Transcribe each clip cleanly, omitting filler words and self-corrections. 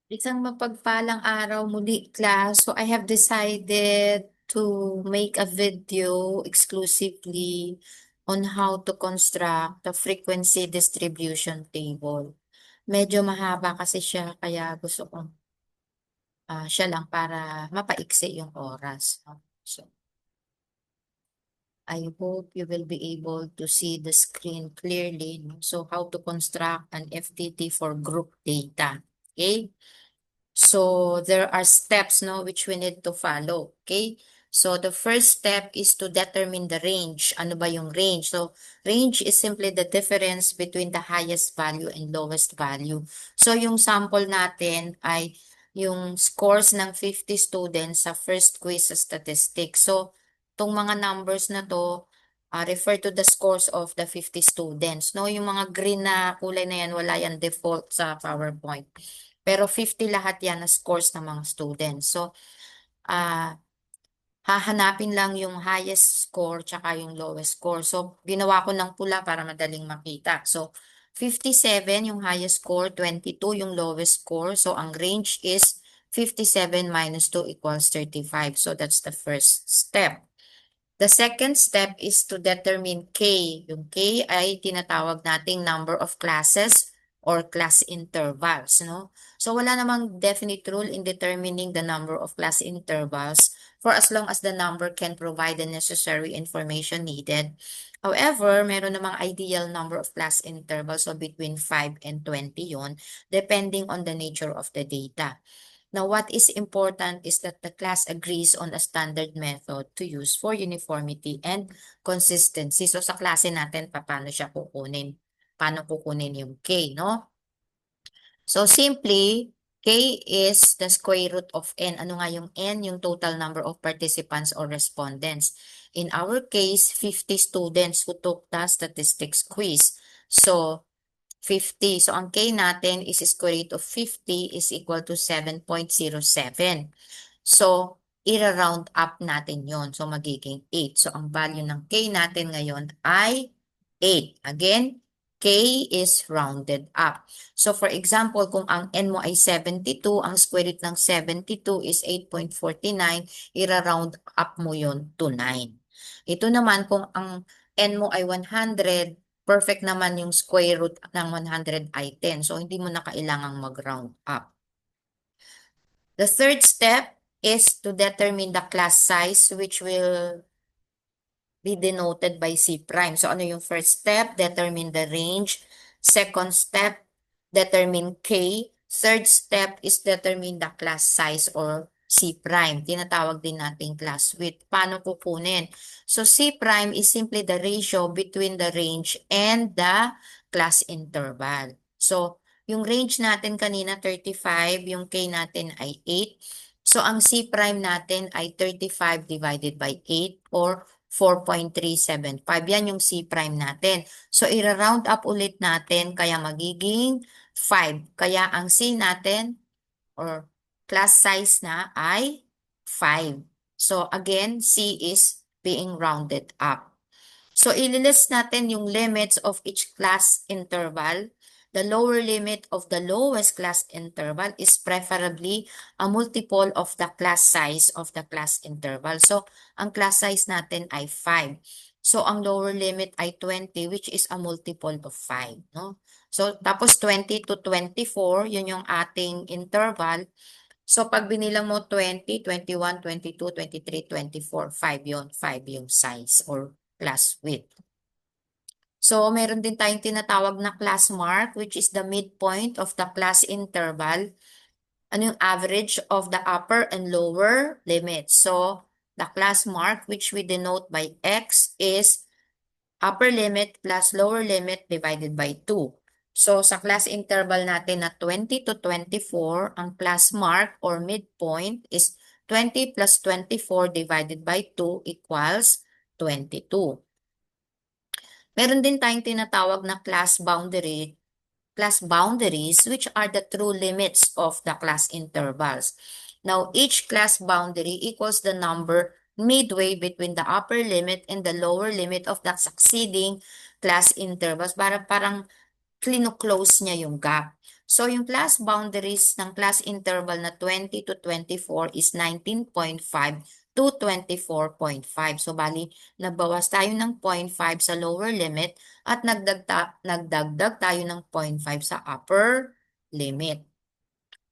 Isang mapagpalang araw muli, class. So I have decided to make a video exclusively on how to construct the frequency distribution table. Medyo mahaba kasi siya, kaya gusto kong siya lang para mapaiksi yung oras. No? So I hope you will be able to see the screen clearly. No? So how to construct an FTT for group data. Okay? So there are steps no which we need to follow, okay? So the first step is to determine the range. Ano ba yung range? So range is simply the difference between the highest value and lowest value. So yung sample natin ay yung scores ng 50 students sa first quiz sa statistics. So tong mga numbers na to refer to the scores of the 50 students. No, yung mga green na kulay na yan, wala yan default sa PowerPoint. Pero 50 lahat yan na scores ng mga students. So, ah hahanapin lang yung highest score tsaka yung lowest score. So, ginawa ko ng pula para madaling makita. So, 57 yung highest score, 22 yung lowest score. So, ang range is 57 minus 2 equals 35. So, that's the first step. The second step is to determine K. Yung K ay tinatawag nating number of classes or class intervals, no? So wala namang definite rule in determining the number of class intervals for as long as the number can provide the necessary information needed. However, meron namang ideal number of class intervals, so between 5 and 20 yon, depending on the nature of the data. Now, what is important is that the class agrees on a standard method to use for uniformity and consistency. So, sa klase natin, paano siya kukunin? Paano kukunin yung K, no? So, simply, K is the square root of N. Ano nga yung N? Yung total number of participants or respondents. In our case, 50 students who took the statistics quiz. So, 50. So, ang K natin is square root of 50 is equal to 7.07. So, ira-round up natin yon. So, magiging 8. So, ang value ng K natin ngayon ay 8. Again, K is rounded up. So, for example, kung ang N mo ay 72, ang square root ng 72 is 8.49, ira-round up mo yon to 9. Ito naman, kung ang N mo ay 100, perfect naman yung square root ng 100 ay 10. So, hindi mo na kailangang mag-round up. The third step is to determine the class size, which will be denoted by C prime. So, ano yung first step? Determine the range. Second step, determine K. Third step is determine the class size or C prime. Tinatawag din natin class width. Paano kukunin? So, C prime is simply the ratio between the range and the class interval. So, yung range natin kanina 35, yung K natin ay 8. So, ang C prime natin ay 35 divided by 8 or 4.375. Yan yung C prime natin. So, ira-round up ulit natin, kaya magiging 5. Kaya ang C natin or class size na ay 5. So, again, C is being rounded up. So, ililist natin yung limits of each class interval. The lower limit of the lowest class interval is preferably a multiple of the class size of the class interval. So, ang class size natin ay 5. So, ang lower limit ay 20, which is a multiple of 5. No? So, tapos 20 to 24, yun yung ating interval. So, pag binilang mo 20, 21, 22, 23, 24, 5 yun. 5 yung size or class width. So, meron din tayong tinatawag na class mark, which is the midpoint of the class interval. Ano yung average of the upper and lower limits. So, the class mark, which we denote by X, is upper limit plus lower limit divided by 2. So, sa class interval natin na 20 to 24, ang class mark or midpoint is 20 plus 24 divided by 2 equals 22. Meron din tayong tinatawag na class boundaries, which are the true limits of the class intervals. Now, each class boundary equals the number midway between the upper limit and the lower limit of the succeeding class intervals. Parang close niya yung gap. So, yung class boundaries ng class interval na 20 to 24 is 19.5 to 24.5. So, bali, nabawas tayo ng 0.5 sa lower limit at nagdagdag tayo ng 0.5 sa upper limit.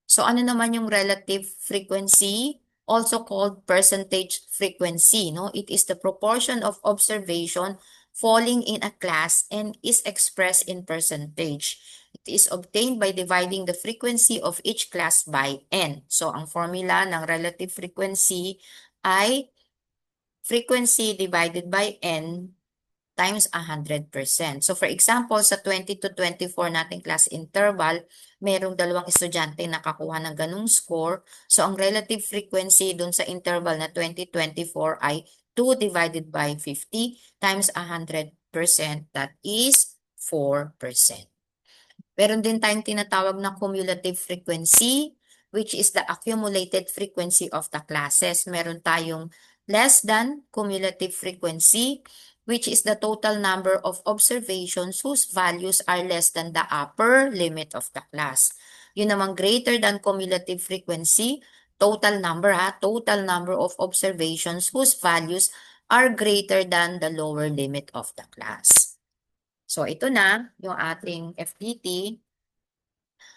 So, ano naman yung relative frequency? Also called percentage frequency, no? It is the proportion of observation falling in a class and is expressed in percentage. It is obtained by dividing the frequency of each class by n. So, ang formula ng relative frequency ay frequency divided by n times 100%. So for example, sa 20 to 24 nating class interval, merong dalawang estudyante nakakuha ng ganung score. So ang relative frequency dun sa interval na 20-24 ay 2 divided by 50 times 100%, that is 4%. Meron din tayong tinatawag na cumulative frequency, which is the accumulated frequency of the classes. Meron tayong less than cumulative frequency, which is the total number of observations whose values are less than the upper limit of the class. Yun namang greater than cumulative frequency, total number of observations whose values are greater than the lower limit of the class. So, ito na yung ating FDT.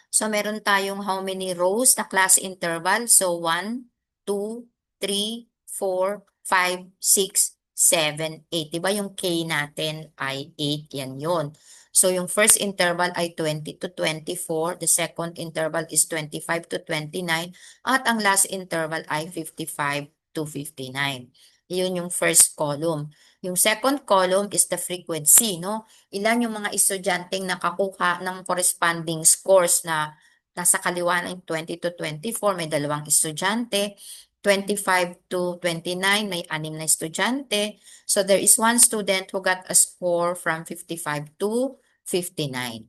So, meron tayong how many rows na class interval? So, 1, 2, 3, 4, 5, 6, 7, 8. Diba yung K natin ay 8? Yan yun. So, yung first interval ay 20 to 24. The second interval is 25 to 29. At ang last interval ay 55 to 59. Yun yung first column. Yung second column is the frequency, no? Ilan yung mga estudyanteng nakakuha ng corresponding scores na nasa kaliwa ng 20 to 24, may dalawang estudyante. 25 to 29, may 6 na estudyante. So there is one student who got a score from 55 to 59.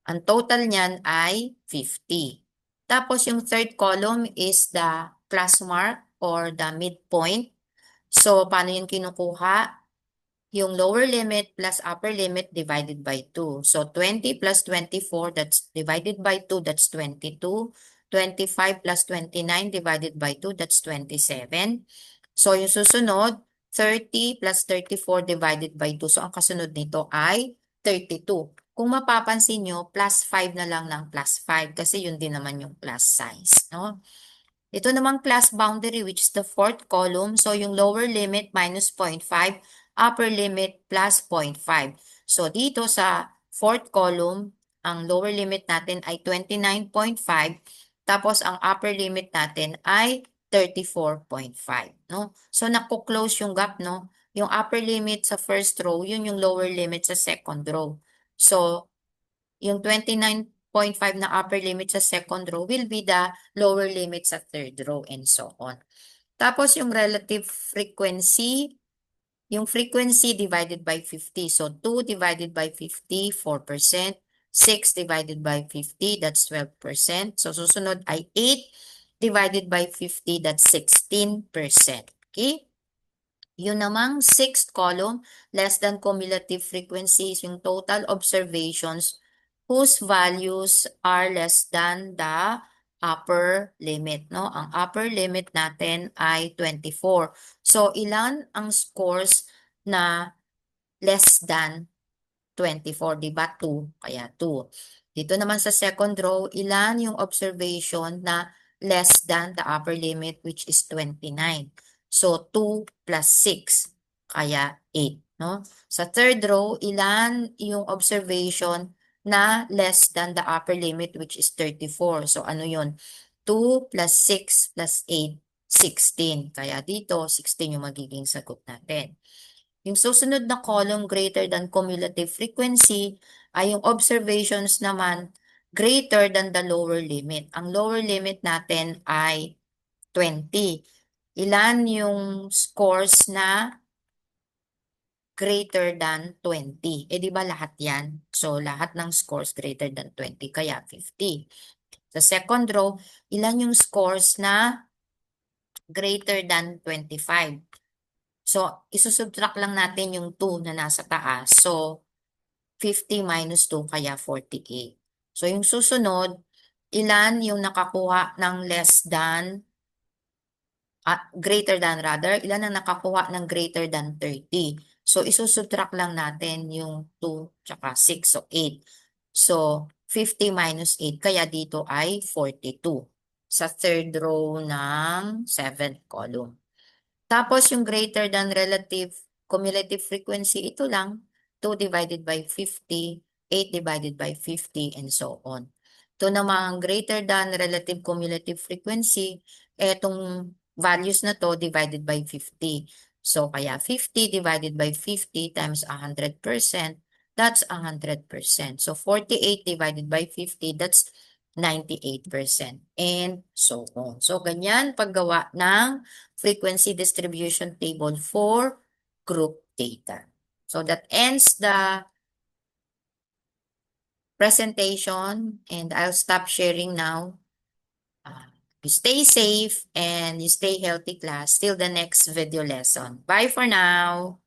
Ang total niyan ay 50. Tapos yung third column is the class mark or the midpoint. So paano yun kinukuha? Yung lower limit plus upper limit divided by 2. So 20 plus 24, that's divided by 2, that's 22. 25 plus 29 divided by 2, that's 27. So yung susunod, 30 plus 34 divided by 2. So ang kasunod nito ay 32. Kung mapapansin nyo, plus 5 na lang ng plus 5 kasi yun din naman yung class size, no? Ito namang class boundary, which is the fourth column. So, yung lower limit minus 0.5, upper limit plus 0.5. So, dito sa fourth column, ang lower limit natin ay 29.5. Tapos, ang upper limit natin ay 34.5. No? So, naku-close yung gap, no? Yung upper limit sa first row, yun yung lower limit sa second row. So, yung 29.5 na upper limit sa second row will be the lower limit sa third row and so on. Tapos yung relative frequency, yung frequency divided by 50. So 2 divided by 50, 4%. 6 divided by 50, that's 12%. So susunod ay 8 divided by 50, that's 16%. Okay? Yun namang sixth column, less than cumulative frequencies, yung total observations whose values are less than the upper limit, no? Ang upper limit natin ay 24. So, ilan ang scores na less than 24, di ba? 2, kaya 2. Dito naman sa second row, ilan yung observation na less than the upper limit, which is 29. So, 2 plus 6, kaya 8. No? Sa third row, ilan yung observation na less than the upper limit, which is 34. So, ano yun? 2 plus 6 plus 8, 16. Kaya dito, 16 yung magiging sagot natin. Yung susunod na column greater than cumulative frequency ay yung observations naman greater than the lower limit. Ang lower limit natin ay 20. Ilan yung scores na greater than 20? Eh di ba lahat yan? So lahat ng scores greater than 20 kaya 50. Sa second row, ilan yung scores na greater than 25? So, isusubtract lang natin yung 2 na nasa taas. So, 50 minus 2 kaya 48. So yung susunod, ilan yung nakakuha ng less than, greater than rather, ilan ang nakakuha ng greater than 30. So isusubtract lang natin yung 2 tsaka 6, so 8. So 50 minus 8, kaya dito ay 42 sa third row ng 7th column. Tapos yung greater than relative cumulative frequency, ito lang, 2 divided by 50, 8 divided by 50, and so on. Ito namang greater than relative cumulative frequency, etong values na to divided by 50. So kaya 50 divided by 50 times 100%, that's 100%. So 48 divided by 50, that's 98%. And so on. So ganyan paggawa ng frequency distribution table for group data. So that ends the presentation, and I'll stop sharing now. You stay safe and you stay healthy, class, till the next video lesson. Bye for now.